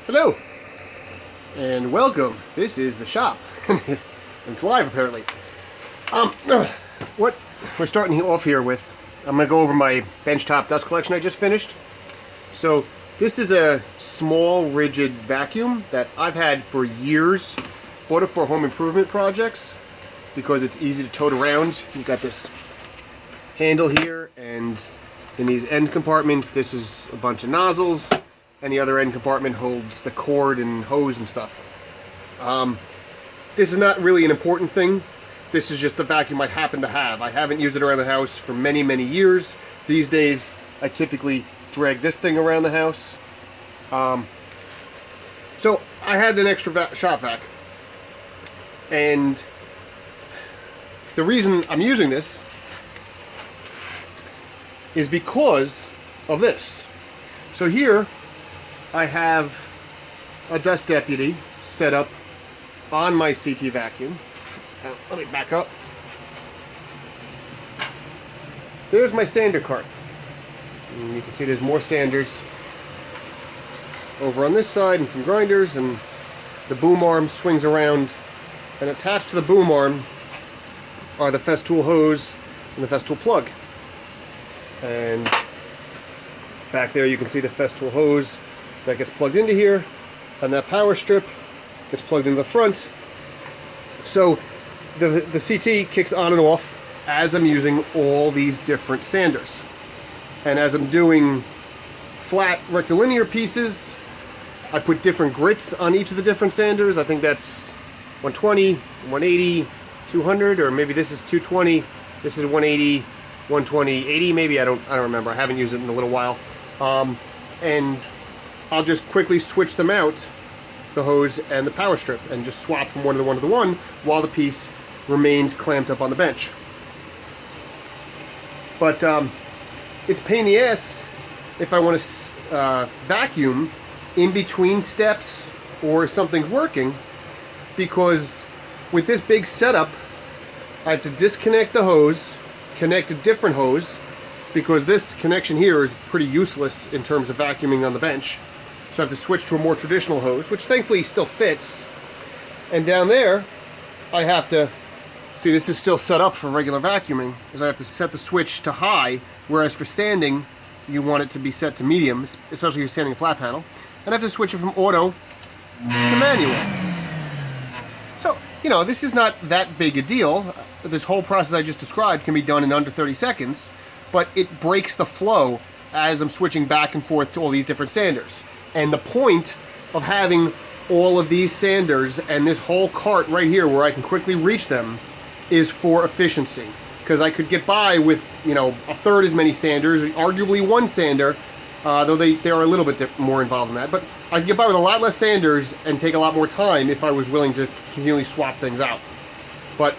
Hello, and welcome. This is the shop. It's live, apparently. What we're starting off here with, I'm going to go over my benchtop dust collection I just finished. So, this is a small, rigid vacuum that I've had for years. Bought it for home improvement projects because it's easy to tote around. You've got this handle here, and in these end compartments, this is a bunch of nozzles. And the other end compartment holds the cord and hose and stuff. This is not really an important thing. This is just the vacuum I happen to have. I haven't used it around the house for many, many years. These days, I typically drag this thing around the house. So I had an extra shop vac. And the reason I'm using this is because of this. So here, I have a dust deputy set up on my CT vacuum. Now, let me back up. There's my sander cart. And you can see there's more sanders over on this side and some grinders, and the boom arm swings around, and attached to the boom arm are the Festool hose and the Festool plug. And back there you can see the Festool hose that gets plugged into here, and that power strip gets plugged into the front. So the CT kicks on and off as I'm using all these different sanders. And as I'm doing flat rectilinear pieces, I put different grits on each of the different sanders. I think that's 120, 180, 200, or maybe this is 220, this is 180, 120, 80 maybe, I don't remember. I haven't used it in a little while. And I'll just quickly switch them out, the hose and the power strip, and just swap from one to the one while the piece remains clamped up on the bench. But it's a pain in the ass if I want to vacuum in between steps or something's working, because with this big setup I have to disconnect the hose, connect a different hose, because this connection here is pretty useless in terms of vacuuming on the bench. So I have to switch to a more traditional hose, which thankfully still fits. And down there, I have to, see, this is still set up for regular vacuuming, is I have to set the switch to high, whereas for sanding, you want it to be set to medium, especially if you're sanding a flat panel. And I have to switch it from auto to manual. So, you know, this is not that big a deal. This whole process I just described can be done in under 30 seconds, but it breaks the flow as I'm switching back and forth to all these different sanders. And the point of having all of these sanders and this whole cart right here where I can quickly reach them is for efficiency. Because I could get by with, you know, a third as many sanders, arguably one sander, though they are a little bit more involved in that. But I could get by with a lot less sanders and take a lot more time if I was willing to continually swap things out. But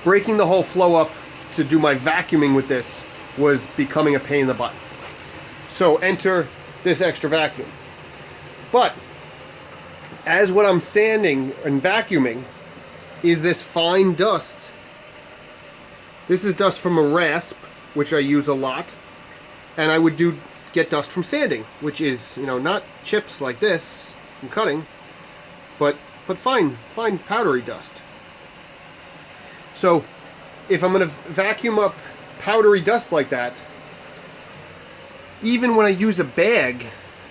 breaking the whole flow up to do my vacuuming with this was becoming a pain in the butt. So enter this extra vacuum. But as what I'm sanding and vacuuming is this fine dust. This is dust from a rasp, which I use a lot, and I would get dust from sanding, which is, you know, not chips like this from cutting, but fine powdery dust. So if I'm going to vacuum up powdery dust like that, even when I use a bag,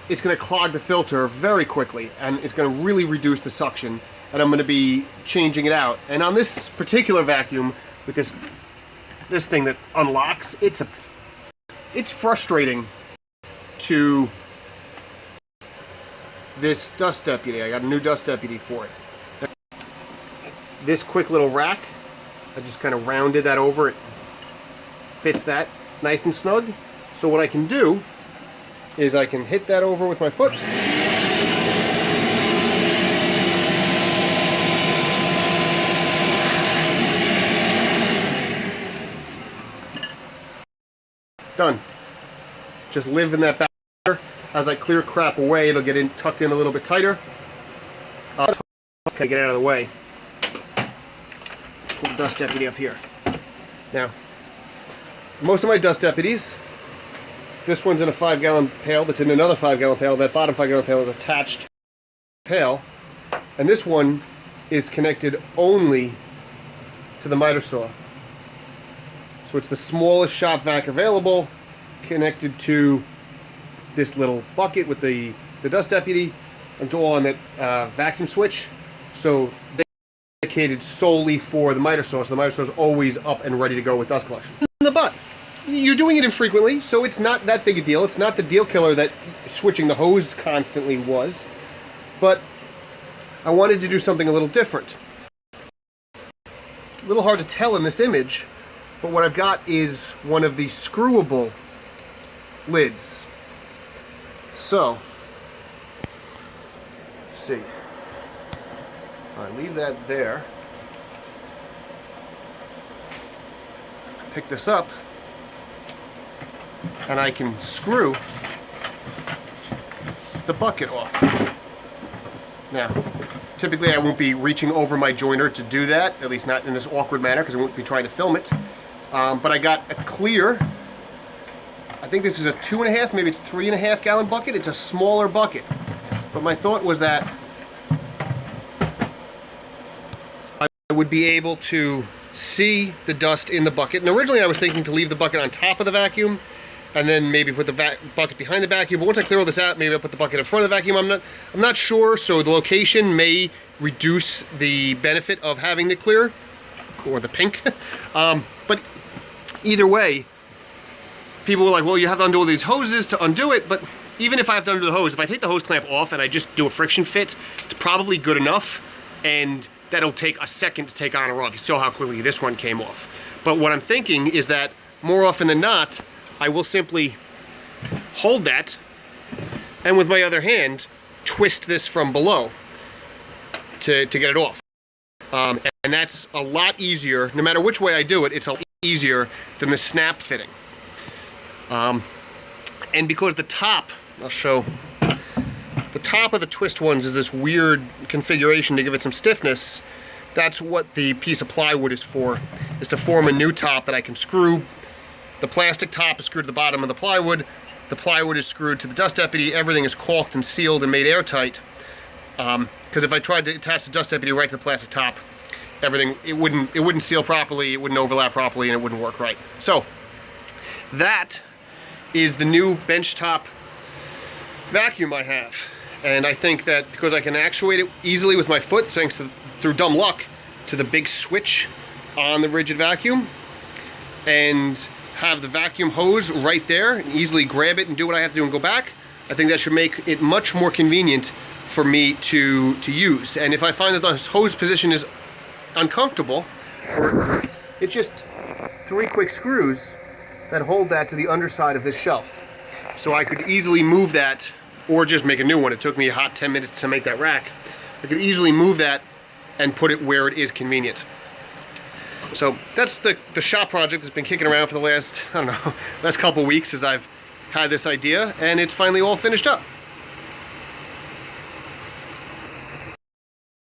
it's going to clog the filter very quickly, and it's going to really reduce the suction, and I'm going to be changing it out. And on this particular vacuum, with this thing that unlocks, it's frustrating to this dust deputy. I got a new dust deputy for it. This quick little rack, I just kind of rounded that over. It fits that nice and snug. So what I can do is I can hit that over with my foot. Done. Just live in that back there. As I clear crap away, it'll get tucked in a little bit tighter. Okay, get out of the way. Put the dust deputy up here. Now, most of my dust deputies This one's in a 5-gallon pail that's in another 5-gallon pail. That bottom 5-gallon pail is attached pail. And this one is connected only to the miter saw. So it's the smallest shop vac available, connected to this little bucket with the dust deputy, and all on that vacuum switch. So dedicated solely for the miter saw. So the miter saw is always up and ready to go with dust collection. In the butt. You're doing it infrequently, so it's not that big a deal. It's not the deal killer that switching the hose constantly was. But I wanted to do something a little different. A little hard to tell in this image, but what I've got is one of these screwable lids. So, let's see. If I leave that there, pick this up, and I can screw the bucket off. Now, typically I won't be reaching over my joiner to do that, at least not in this awkward manner, because I won't be trying to film it. But I got a clear, I think this is a 2.5, maybe it's 3.5 gallon bucket. It's a smaller bucket. But my thought was that I would be able to see the dust in the bucket. And originally I was thinking to leave the bucket on top of the vacuum, and then maybe put the bucket behind the vacuum. But once I clear all this out, maybe I'll put the bucket in front of the vacuum. I'm not sure, so the location may reduce the benefit of having the clear, or the pink. But either way, people were like, well, you have to undo all these hoses to undo it, but even if I have to undo the hose, if I take the hose clamp off and I just do a friction fit, it's probably good enough, and that'll take a second to take on or off. You saw how quickly this one came off. But what I'm thinking is that more often than not, I will simply hold that and with my other hand twist this from below to get it off. And that's a lot easier. No matter which way I do it, it's a lot easier than the snap fitting. And because the top, I'll show, the top of the twist ones is this weird configuration to give it some stiffness. That's what the piece of plywood is for, is to form a new top that I can screw. The plastic top is screwed to the bottom of the plywood. The plywood is screwed to the dust deputy. Everything is caulked and sealed and made airtight. Because if I tried to attach the dust deputy right to the plastic top, everything, it wouldn't seal properly, it wouldn't overlap properly, and it wouldn't work right. So that is the new benchtop vacuum I have. And I think that because I can actuate it easily with my foot, thanks to, through dumb luck, to the big switch on the rigid vacuum, and have the vacuum hose right there and easily grab it and do what I have to do and go back, I think that should make it much more convenient for me to use. And if I find that the hose position is uncomfortable, or it's just 3 quick screws that hold that to the underside of this shelf. So I could easily move that, or just make a new one. It took me a hot 10 minutes to make that rack. I could easily move that and put it where it is convenient. So that's the shop project that's been kicking around for the last, I don't know, last couple weeks as I've had this idea, and it's finally all finished up.